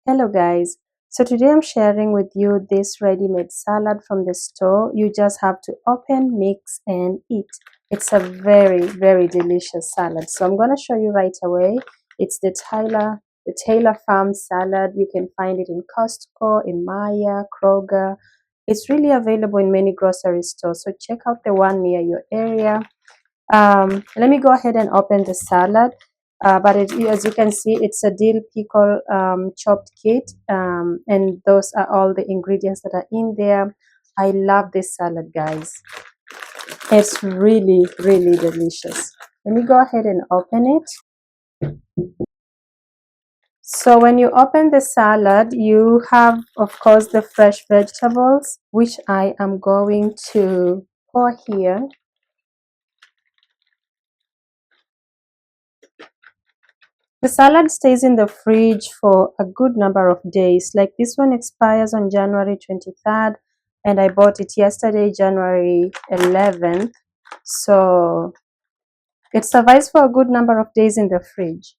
Hello guys, so today I'm sharing with you this ready-made salad from the store. You just have to open, mix and eat. It's a very delicious salad. So I'm going to show you right away. It's the Taylor Farm salad. You can find it in COSTCO, in Maya, Kroger. It's really available in many grocery stores. So check out the one near your area. Let me go ahead and open the salad. As you can see, it's a dill pickle chopped kit, and those are all the ingredients that are in there. I love this salad, guys. It's really delicious. Let me go ahead and open it. So when you open the salad, you have, of course, the fresh vegetables, which I am going to pour here. The salad stays in the fridge for a good number of days. Like this one expires on January 23rd, and I bought it yesterday, January 11th. So it survives for a good number of days in the fridge,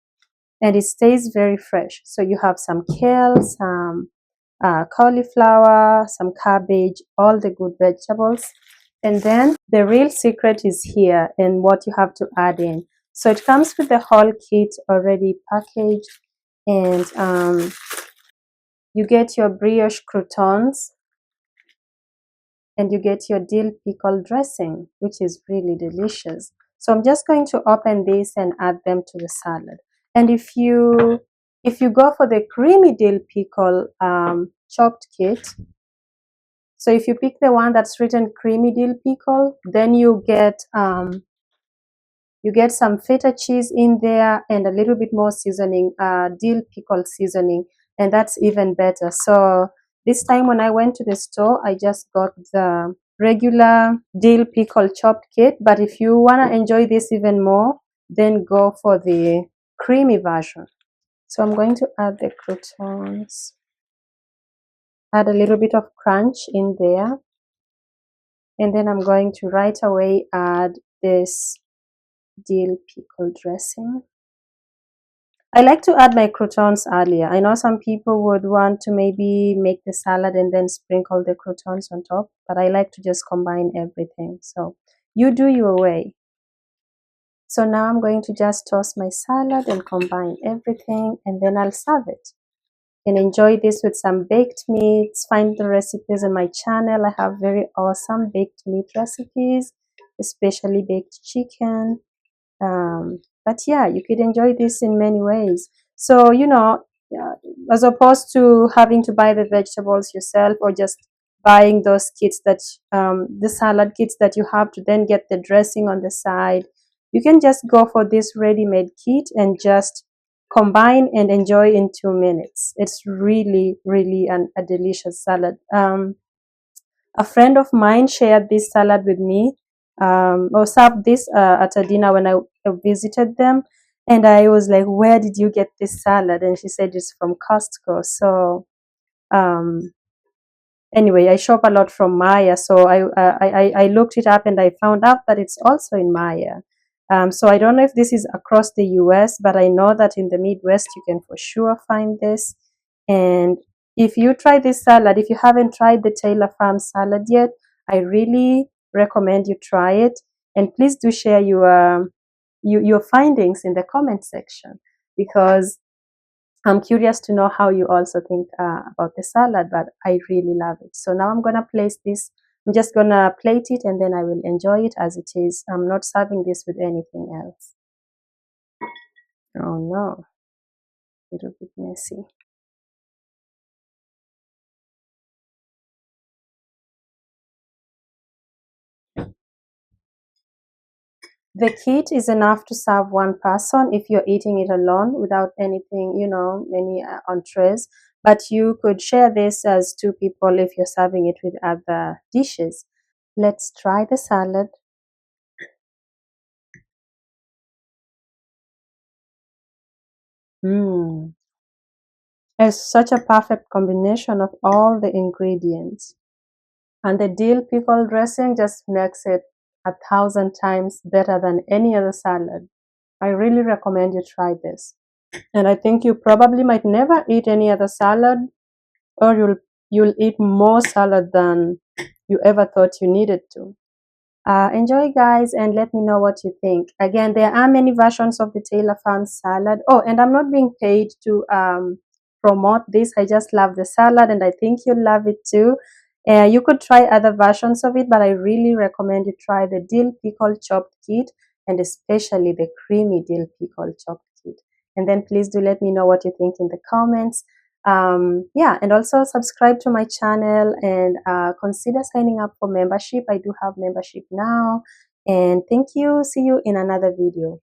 and it stays very fresh. So you have some kale, some cauliflower, some cabbage, all the good vegetables. And then the real secret is here and what you have to add in. So it comes with the whole kit already packaged, and you get your brioche croutons, and you get your dill pickle dressing, which is really delicious. So I'm just going to open this and add them to the salad. And if you go for the creamy dill pickle chopped kit, so if you pick the one that's written creamy dill pickle, then you get some feta cheese in there and a little bit more seasoning, dill pickle seasoning, and that's even better. So this time when I went to the store, I just got the regular dill pickle chopped kit. But if you want to enjoy this even more, then go for the creamy version. So I'm going to add the croutons, add a little bit of crunch in there, and then I'm going to right away add this dill pickle dressing. I like to add my croutons earlier. I know some people would want to maybe make the salad and then sprinkle the croutons on top, but I like to just combine everything. So you do your way. So now I'm going to just toss my salad and combine everything, and then I'll serve it. And enjoy this with some baked meats. Find the recipes on my channel. I have very awesome baked meat recipes, especially baked chicken. But yeah, you could enjoy this in many ways. So, as opposed to having to buy the vegetables yourself, or just buying those kits that, the salad kits that you have to then get the dressing on the side, you can just go for this ready-made kit and just combine and enjoy in 2 minutes. It's really a delicious salad. A friend of mine shared this salad with me, or served this at a dinner when I visited them. And I was like, "Where did you get this salad?" And she said it's from Costco. So um, anyway, I shop a lot from Maya. So I looked it up and I found out that it's also in Maya. So I don't know if this is across the US, but I know that in the Midwest you can for sure find this. And if you try this salad, if you haven't tried the Taylor Farm salad yet, I really recommend you try it. And please do share your findings in the comment section, because I'm curious to know how you also think about the salad, but I really love it. So now I'm going to place this. I'm just going to plate it and then I will enjoy it as it is. I'm not serving this with anything else. Oh no, a little bit messy. The kit is enough to serve one person if you're eating it alone without anything, any entrees. But you could share this as two people if you're serving it with other dishes. Let's try the salad. Mmm. It's such a perfect combination of all the ingredients. And the dill pickle dressing just makes it 1,000 times better than any other salad. I really recommend you try this. And I think you probably might never eat any other salad, or you'll eat more salad than you ever thought you needed to. Enjoy, guys, and let me know what you think. Again, there are many versions of the Taylor Farm salad. Oh, and I'm not being paid to promote this. I just love the salad, and I think you'll love it too. You could try other versions of it, but I really recommend you try the dill pickle chopped kit, and especially the creamy dill pickle chopped kit. And then please do let me know what you think in the comments. Yeah, and also subscribe to my channel, and consider signing up for membership. I do have membership now. And thank you. See you in another video.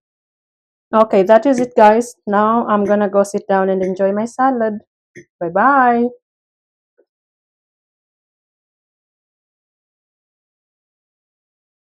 Okay, that is it, guys. Now I'm gonna go sit down and enjoy my salad. Bye bye.